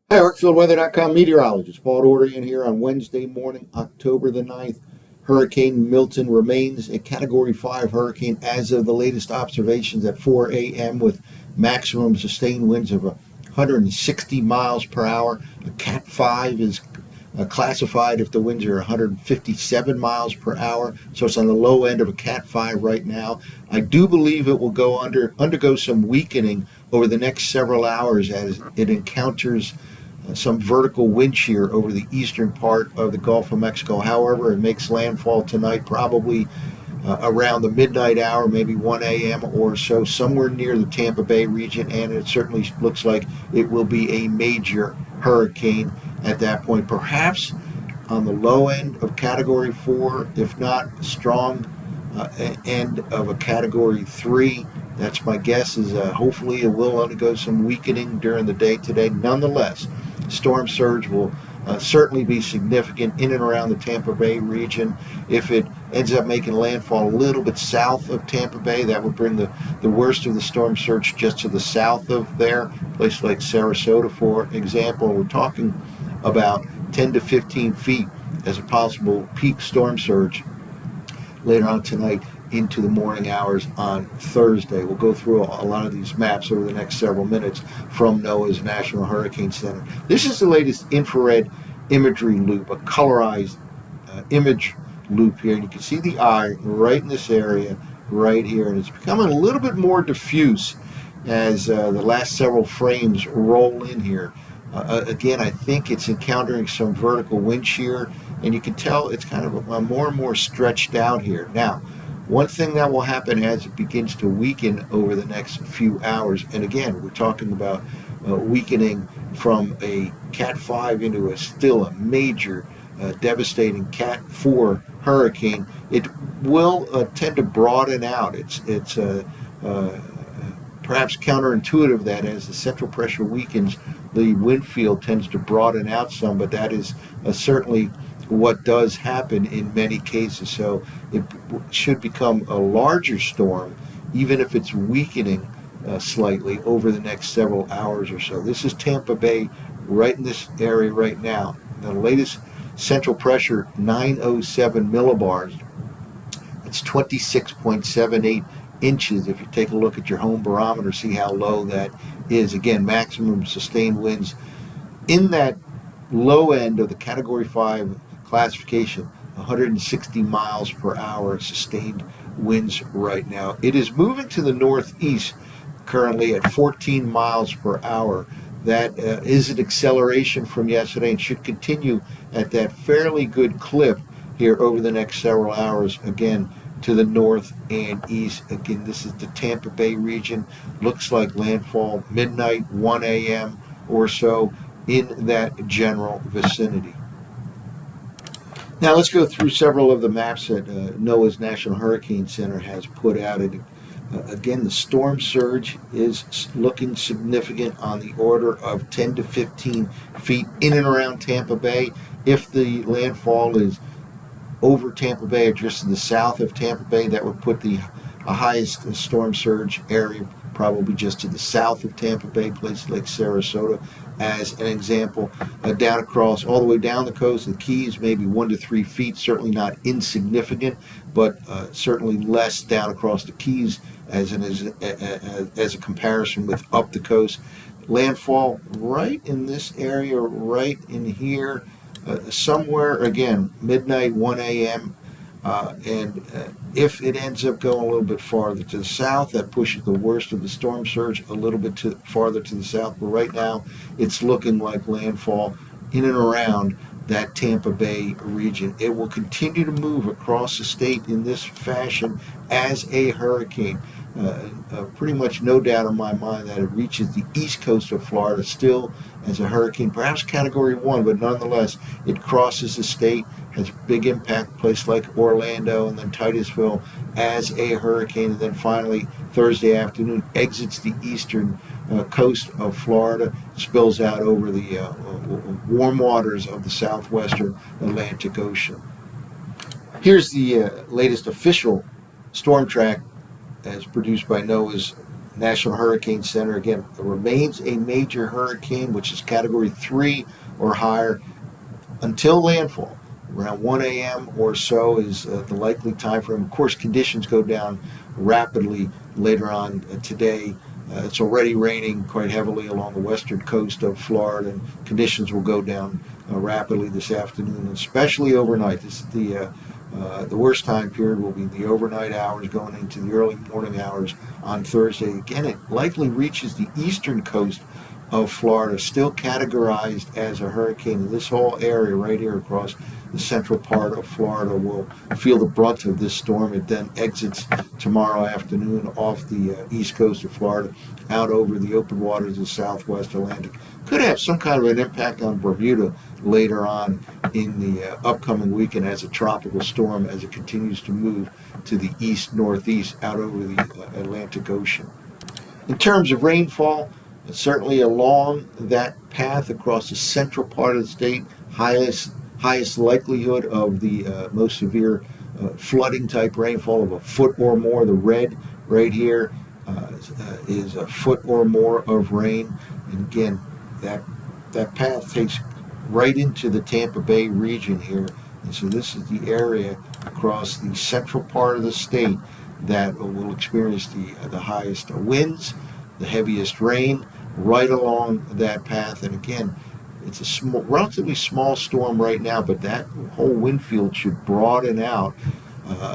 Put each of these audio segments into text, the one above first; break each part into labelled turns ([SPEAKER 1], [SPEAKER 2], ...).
[SPEAKER 1] Hi, ArcfieldWeather.com meteorologist Paul Dorian here on Wednesday morning, October the 9th. Hurricane Milton remains a Category 5 hurricane as of the latest observations at 4 a.m. with maximum sustained winds of 160 miles per hour. A Cat 5 is classified if the winds are 157 miles per hour, so it's on the low end of a Cat 5 right now. I do believe it will undergo some weakening over the next several hours as it encounters some vertical wind shear over the eastern part of the Gulf of Mexico. However, it makes landfall tonight probably around the midnight hour, maybe 1 a.m. or so, somewhere near the Tampa Bay region, and it certainly looks like it will be a major hurricane at that point. Perhaps on the low end of Category 4, if not strong end of a Category 3. That's my guess. Is hopefully it will undergo some weakening during the day today. Nonetheless, storm surge will certainly be significant in and around the Tampa Bay region. If it ends up making landfall a little bit south of Tampa Bay, that would bring the worst of the storm surge just to the south of there, places like Sarasota, for example. We're talking about 10 to 15 feet as a possible peak storm surge later on tonight into the morning hours on Thursday. We'll go through a lot of these maps over the next several minutes from NOAA's National Hurricane Center. This is the latest infrared imagery loop, a colorized image loop here. And you can see the eye right in this area right here. And it's becoming a little bit more diffuse as the last several frames roll in here. Again, I think it's encountering some vertical wind shear, and you can tell it's kind of more and more stretched out here. Now, one thing that will happen as it begins to weaken over the next few hours, and again, we're talking about weakening from a Cat 5 into still a major, devastating Cat 4 hurricane, it will tend to broaden out. It's perhaps counterintuitive that as the central pressure weakens, the wind field tends to broaden out some, but that is certainly what does happen in many cases. So it should become a larger storm, even if it's weakening slightly over the next several hours or so. This is Tampa Bay right in this area right now. The latest central pressure, 907 millibars. It's 26.78 inches. If you take a look at your home barometer, see how low that is. Again, maximum sustained winds in that low end of the Category 5 classification, 160 miles per hour sustained winds right now. It is moving to the northeast currently at 14 miles per hour. That is an acceleration from yesterday and should continue at that fairly good clip here over the next several hours. Again, to the north and east. Again, this is the Tampa Bay region. Looks like landfall midnight, 1 a.m. or so in that general vicinity. Now let's go through several of the maps that NOAA's National Hurricane Center has put out. Again, the storm surge is looking significant on the order of 10 to 15 feet in and around Tampa Bay. If the landfall is over Tampa Bay or just to the south of Tampa Bay, that would put the highest storm surge area probably just to the south of Tampa Bay, places like Sarasota as an example. Down across, all the way down the coast, the Keys, maybe 1 to 3 feet, certainly not insignificant, but certainly less down across the Keys as a comparison with up the coast. Landfall right in this area, right in here, somewhere, again, midnight, 1 a.m. And if it ends up going a little bit farther to the south, that pushes the worst of the storm surge a little bit farther to the south. But right now, it's looking like landfall in and around that Tampa Bay region. It will continue to move across the state in this fashion as a hurricane. Pretty much no doubt in my mind that it reaches the east coast of Florida still as a hurricane, perhaps Category 1, but nonetheless, it crosses the state, has a big impact, place like Orlando and then Titusville as a hurricane, and then finally Thursday afternoon exits the eastern coast of Florida, spills out over the warm waters of the southwestern Atlantic Ocean. Here's the latest official storm track as produced by NOAA's National Hurricane Center, again, remains a major hurricane, which is Category 3 or higher, until landfall. Around 1 a.m. or so is the likely time frame. Of course, conditions go down rapidly later on today. It's already raining quite heavily along the western coast of Florida, and conditions will go down rapidly this afternoon, especially overnight. This is the worst time period will be the overnight hours going into the early morning hours on Thursday. Again, it likely reaches the eastern coast of Florida, still categorized as a hurricane. And this whole area right here across the central part of Florida will feel the brunt of this storm. It then exits tomorrow afternoon off the east coast of Florida out over the open waters of the southwest Atlantic. Could have some kind of an impact on Bermuda later on in the upcoming weekend as a tropical storm as it continues to move to the east-northeast out over the Atlantic Ocean. In terms of rainfall, certainly along that path across the central part of the state, highest likelihood of the most severe flooding type rainfall of a foot or more. The red right here is a foot or more of rain. And again, that path takes right into the Tampa Bay region here. And so this is the area across the central part of the state that will experience the highest winds, the heaviest rain, right along that path. And again, it's a relatively small storm right now, but that whole wind field should broaden out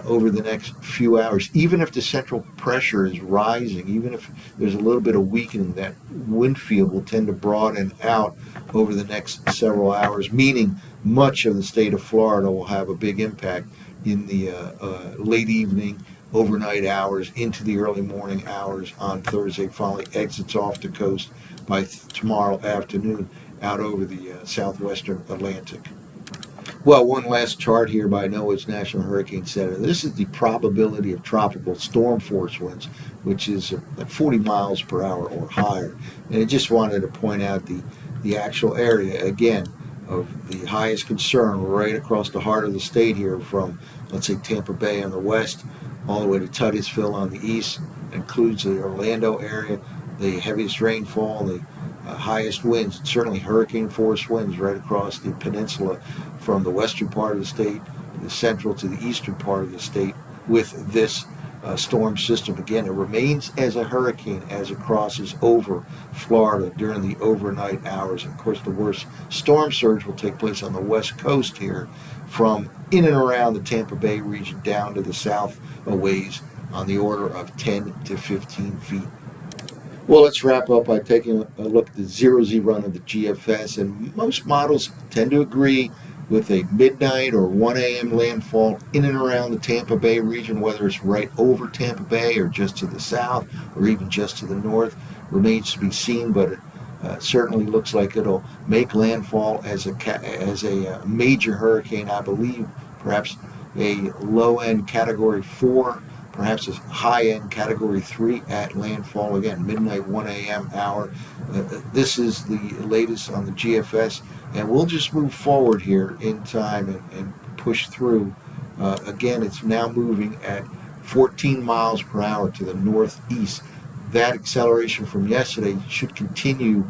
[SPEAKER 1] over the next few hours. Even if the central pressure is rising, even if there's a little bit of weakening, that wind field will tend to broaden out over the next several hours, meaning much of the state of Florida will have a big impact in the late evening, overnight hours into the early morning hours on Thursday, finally exits off the coast by tomorrow afternoon out over the southwestern Atlantic. Well, one last chart here by NOAA's National Hurricane Center. This is the probability of tropical storm force winds, which is like 40 miles per hour or higher. And I just wanted to point out the actual area, again, of the highest concern right across the heart of the state here from, let's say, Tampa Bay on the west all the way to Titusville on the east. It includes the Orlando area, the heaviest rainfall, the highest winds, certainly hurricane force winds right across the peninsula from the western part of the state, the central to the eastern part of the state with this storm system. Again, it remains as a hurricane as it crosses over Florida during the overnight hours. And of course, the worst storm surge will take place on the west coast here from in and around the Tampa Bay region down to the south a ways on the order of 10 to 15 feet. Well, let's wrap up by taking a look at the 0Z run of the GFS, and most models tend to agree with a midnight or 1 a.m. landfall in and around the Tampa Bay region, whether it's right over Tampa Bay or just to the south or even just to the north, remains to be seen, but it certainly looks like it'll make landfall as a major hurricane, I believe, perhaps a low-end Category 4, perhaps a high-end Category 3 at landfall. Again, midnight, 1 a.m. hour. This is the latest on the GFS, and we'll just move forward here in time and push through. Again, it's now moving at 14 miles per hour to the northeast. That acceleration from yesterday should continue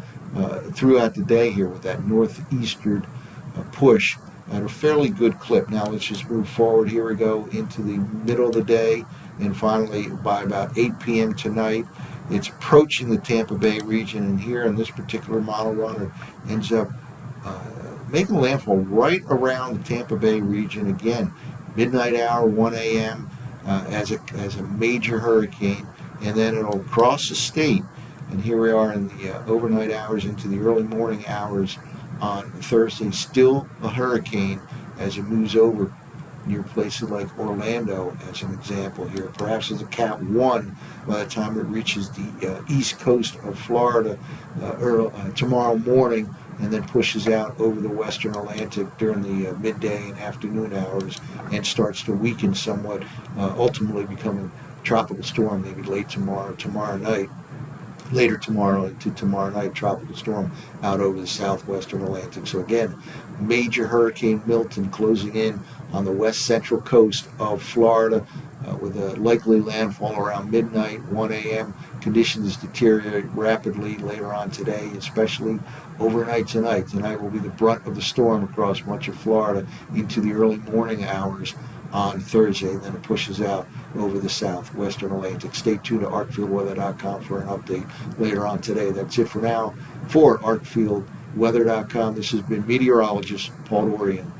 [SPEAKER 1] throughout the day here with that northeastern push at a fairly good clip. Now let's just move forward. Here we go into the middle of the day, and finally by about 8 p.m. tonight, it's approaching the Tampa Bay region, and here in this particular model run, it ends up making landfall right around the Tampa Bay region. Again, midnight hour, 1 a.m. As a major hurricane, and then it'll cross the state, and here we are in the overnight hours into the early morning hours on Thursday, still a hurricane as it moves over near places like Orlando, as an example here, perhaps as a Cat 1 by the time it reaches the east coast of Florida tomorrow morning, and then pushes out over the western Atlantic during the midday and afternoon hours and starts to weaken somewhat, ultimately becoming a tropical storm maybe later tomorrow into tomorrow night, tropical storm out over the southwestern Atlantic. So again, major Hurricane Milton closing in on the west central coast of Florida. with a likely landfall around midnight, 1 a.m. Conditions deteriorate rapidly later on today, especially overnight tonight. Tonight will be the brunt of the storm across much of Florida into the early morning hours on Thursday. Then it pushes out over the southwestern Atlantic. Stay tuned to arcfieldweather.com for an update later on today. That's it for now. For arcfieldweather.com, this has been meteorologist Paul Dorian.